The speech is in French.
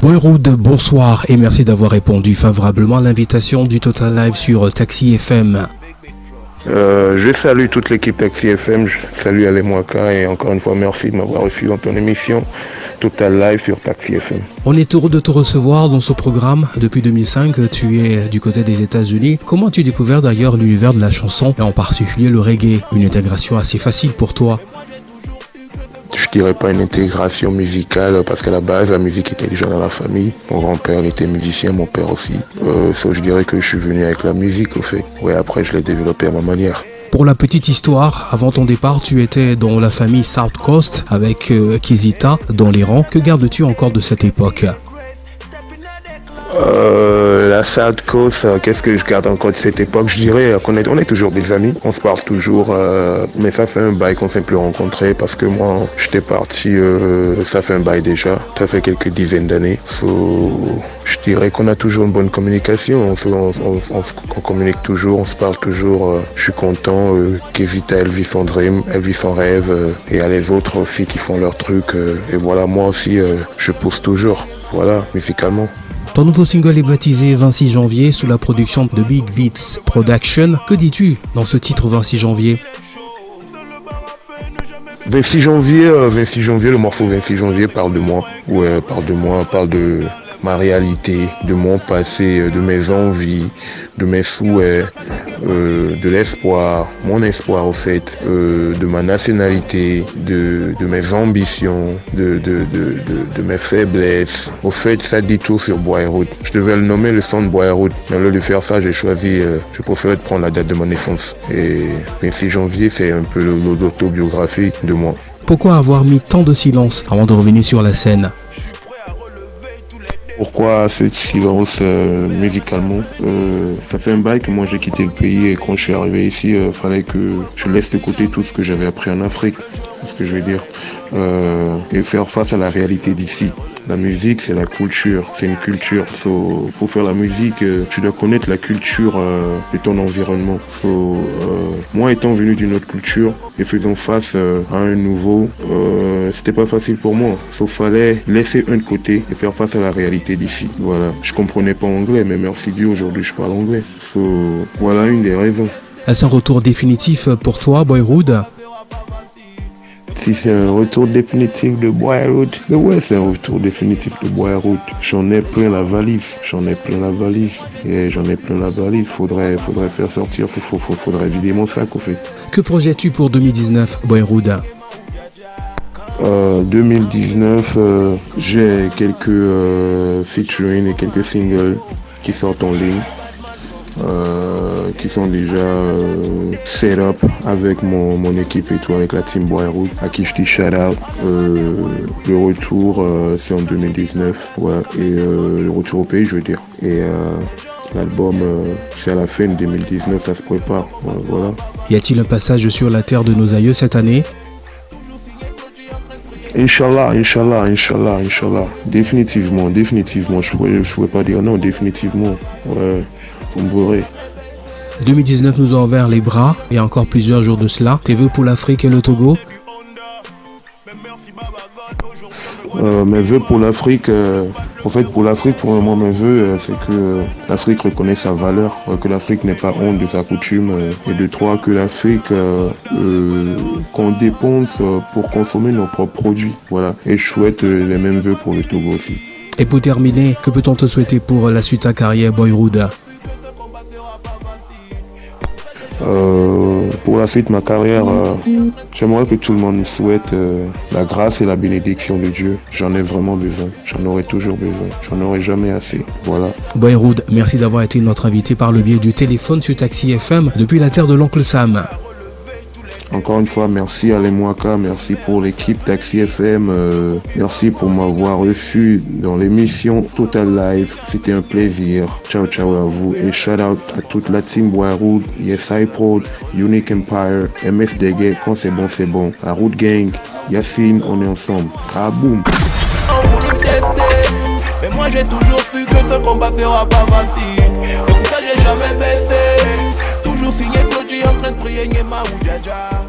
Boyroud, bonsoir et merci d'avoir répondu favorablement à l'invitation du Total Live sur Taxi FM. Je salue toute l'équipe Taxi FM, je salue Ale Mwaka et encore une fois merci de m'avoir reçu dans ton émission Total Live sur Taxi FM. On est heureux de te recevoir dans ce programme. Depuis 2005, tu es du côté des États-Unis. Comment as-tu découvert d'ailleurs l'univers de la chanson et en particulier le reggae? Une intégration assez facile pour toi? Je dirais pas une intégration musicale parce qu'à la base la musique était déjà dans la famille. Mon grand-père était musicien, mon père aussi. Je dirais que je suis venu avec la musique au fait. Ouais, après je l'ai développé à ma manière. Pour la petite histoire, avant ton départ, tu étais dans la famille South Coast avec Kizita dans les rangs. Que gardes-tu encore de cette époque? La South Coast, qu'est-ce que je garde encore de cette époque? Je dirais qu'on est toujours des amis, on se parle toujours, mais ça fait un bail qu'on s'est plus rencontrés parce que moi j'étais parti, ça fait un bail déjà, ça fait quelques dizaines d'années. Je dirais qu'on a toujours une bonne communication, on communique toujours, on se parle toujours. Je suis content qu'Evita elle vit son dream, elle vit son rêve, et il y a les autres aussi qui font leur truc, et voilà, moi aussi je pousse toujours, voilà, musicalement. Ton nouveau single est baptisé 26 janvier sous la production de Big Beats Production. Que dis-tu dans ce titre 26 janvier? 26 janvier, le morceau 26 janvier parle de moi. Ouais, parle de moi, parle de ma réalité, de mon passé, de mes envies, de mes souhaits, de l'espoir, mon espoir au fait, de ma nationalité, de mes ambitions, de mes faiblesses. Au fait, ça dit tout sur Boyroud. Je devais le nommer le son de Boyroud, mais au lieu de faire ça, j'ai choisi, je préfère prendre la date de ma naissance. Et 26 janvier, c'est un peu l'autobiographie de moi. Pourquoi avoir mis tant de silence avant de revenir sur la scène? Pourquoi ce silence musicalement? Ça fait un bail que moi j'ai quitté le pays et quand je suis arrivé ici, fallait que je laisse de côté tout ce que j'avais appris en Afrique, c'est ce que je veux dire, et faire face à la réalité d'ici. La musique, c'est la culture, c'est une culture. Pour faire la musique, tu dois connaître la culture de ton environnement. Moi étant venu d'une autre culture et faisant face à un nouveau, c'était pas facile pour moi. Fallait laisser un de côté et faire face à la réalité d'ici. Voilà. Je comprenais pas anglais, mais merci Dieu, aujourd'hui je parle anglais. Voilà une des raisons. Est-ce un retour définitif pour toi, Boyroud? Si c'est un retour définitif de Boyroud, ouais, c'est un retour définitif de Boyroud. J'en ai plein la valise, Faudrait faire sortir, faudrait vider mon sac au fait. Que projettes-tu pour 2019, Boyroud? 2019, j'ai quelques featuring et quelques singles qui sortent en ligne. Qui sont déjà set up avec mon équipe et tout, avec la team Boyroud, à qui je dis shout out. Le retour c'est en 2019, ouais, et le retour au pays je veux dire. Et l'album c'est à la fin de 2019, ça se prépare, voilà. Y a-t-il un passage sur la terre de nos aïeux cette année? Inch'Allah. Définitivement. Je pourrais pas dire non, définitivement. Ouais, vous me verrez. 2019 nous a ouvert les bras, il y a encore plusieurs jours de cela. Tes vœux pour l'Afrique et le Togo? Mes vœux pour l'Afrique, pour l'Afrique, pour le moment, mes vœux, c'est que l'Afrique reconnaisse sa valeur, que l'Afrique n'ait pas honte de sa coutume, et de trois, que l'Afrique, qu'on dépense pour consommer nos propres produits. Voilà. Et je souhaite les mêmes vœux pour le Togo aussi. Et pour terminer, que peut-on te souhaiter pour la suite à carrière, Boyroud? Pour la suite de ma carrière, j'aimerais que tout le monde me souhaite la grâce et la bénédiction de Dieu. J'en ai vraiment besoin, j'en aurai toujours besoin, j'en aurai jamais assez. Voilà. Boyroud, merci d'avoir été notre invité par le biais du téléphone sur Taxi FM depuis la terre de l'oncle Sam. Encore une fois, merci à Ale Mwaka, merci pour l'équipe Taxi FM, merci pour m'avoir reçu dans l'émission Total Live. C'était un plaisir. Ciao à vous et shout out à toute la team Boyroud, Yes I Prod, Unique Empire, MSDG, quand c'est bon. La Root Gang, Yacine, on est ensemble. Ah boum. Mais moi j'ai toujours su que ce combat sera pas facile. C'est pour ça j'ai jamais baissé. Toujours signé Claudie en train de prier Nyema ou Dja Dja.